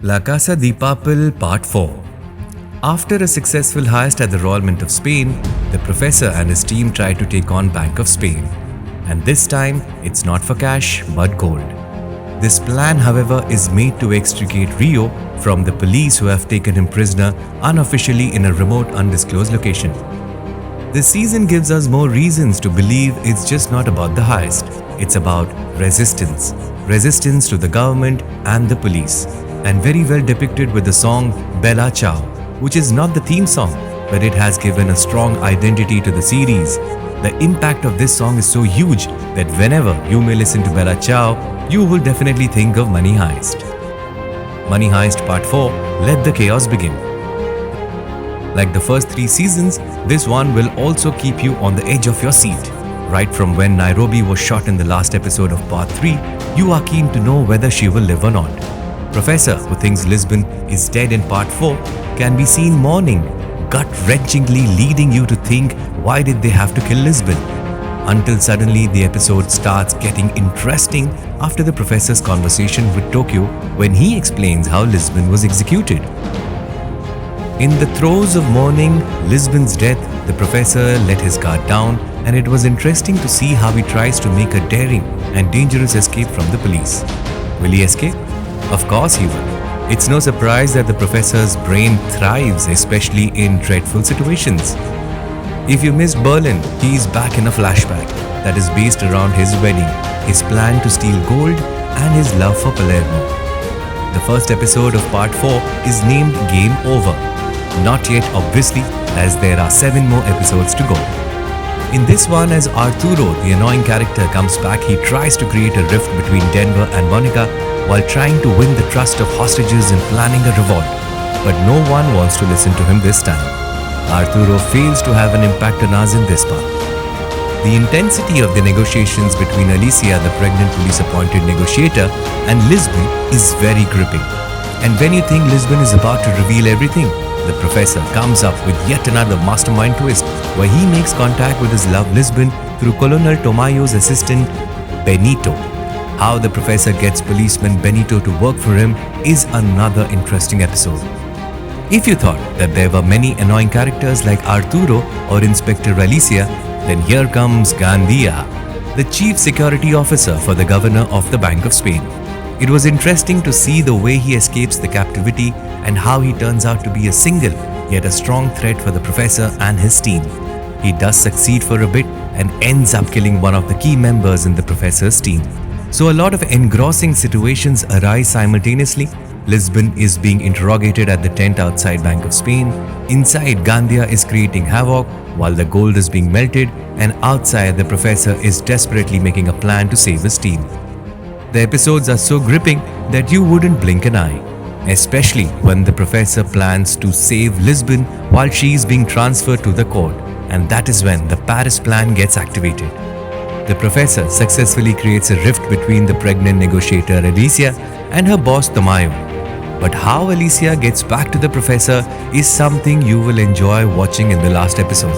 La Casa de Papel Part 4. After a successful heist at the Royal Mint of Spain, the professor and his team try to take on Bank of Spain. And this time, it's not for cash, but gold. This plan, however, is made to extricate Rio from the police who have taken him prisoner unofficially in a remote, undisclosed location. This season gives us more reasons to believe it's just not about the heist. It's about resistance. Resistance to the government and the police. And very well depicted with the song Bella Ciao, which is not the theme song, but it has given a strong identity to the series. The impact of this song is so huge that whenever you may listen to Bella Ciao, you will definitely think of Money Heist. Money Heist Part 4, Let the Chaos Begin. Like the first 3 seasons, this one will also keep you on the edge of your seat. Right from when Nairobi was shot in the last episode of Part 3, you are keen to know whether she will live or not. Professor, who thinks Lisbon is dead in Part 4, can be seen mourning, gut-wrenchingly leading you to think, why did they have to kill Lisbon? Until suddenly the episode starts getting interesting after the professor's conversation with Tokyo when he explains how Lisbon was executed. In the throes of mourning Lisbon's death, the professor let his guard down, and it was interesting to see how he tries to make a daring and dangerous escape from the police. Will he escape? Of course he will. It's no surprise that the professor's brain thrives, especially in dreadful situations. If you missed Berlin, he is back in a flashback that is based around his wedding, his plan to steal gold, and his love for Palermo. The first episode of Part 4 is named Game Over. Not yet, obviously, as there are 7 more episodes to go. In this one, as Arturo, the annoying character, comes back, he tries to create a rift between Denver and Monica while trying to win the trust of hostages and planning a revolt. But no one wants to listen to him this time. Arturo fails to have an impact on us in this part. The intensity of the negotiations between Alicia, the pregnant police-appointed negotiator, and Lisbon is very gripping. And when you think Lisbon is about to reveal everything, the professor comes up with yet another mastermind twist where he makes contact with his love Lisbon through Colonel Tomayo's assistant Benito. How the professor gets policeman Benito to work for him is another interesting episode. If you thought that there were many annoying characters like Arturo or Inspector Alicia, then here comes Gandia, the chief security officer for the governor of the Bank of Spain. It was interesting to see the way he escapes the captivity and how he turns out to be a single yet a strong threat for the professor and his team. He does succeed for a bit and ends up killing one of the key members in the professor's team. So a lot of engrossing situations arise simultaneously. Lisbon is being interrogated at the tent outside Bank of Spain. Inside, Gandia is creating havoc while the gold is being melted, and outside, the professor is desperately making a plan to save his team. The episodes are so gripping that you wouldn't blink an eye, especially when the professor plans to save Lisbon while she is being transferred to the court, and that is when the Paris plan gets activated. The professor successfully creates a rift between the pregnant negotiator Alicia and her boss Tomayo. But how Alicia gets back to the professor is something you will enjoy watching in the last episode.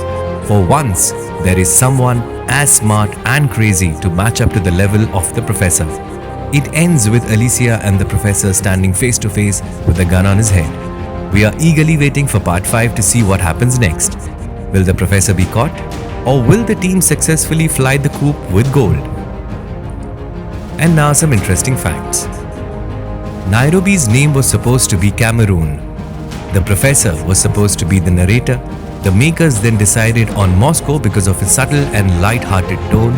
For once, there is someone as smart and crazy to match up to the level of the professor. It ends with Alicia and the professor standing face to face with a gun on his head. We are eagerly waiting for Part 5 to see what happens next. Will the professor be caught? Or will the team successfully fly the coop with gold? And now some interesting facts. Nairobi's name was supposed to be Cameroon. The professor was supposed to be the narrator. The makers then decided on Moscow because of its subtle and light-hearted tone,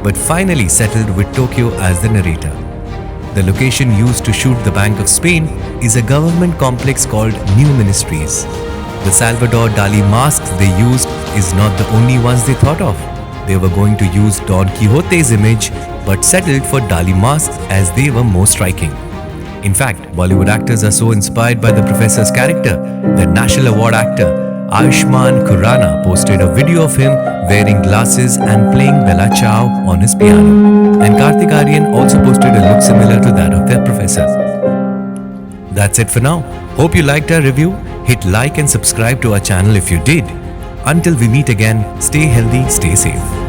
but finally settled with Tokyo as the narrator. The location used to shoot the Bank of Spain is a government complex called New Ministries. The Salvador Dali masks they used is not the only ones they thought of. They were going to use Don Quixote's image but settled for Dali masks as they were more striking. In fact, Bollywood actors are so inspired by the professor's character that National Award actor Ayushmann Khurrana posted a video of him wearing glasses and playing Bella Ciao on his piano. And Kartik Aaryan also posted a look similar to that of their professor. That's it for now. Hope you liked our review. Hit like and subscribe to our channel if you did. Until we meet again, stay healthy, stay safe.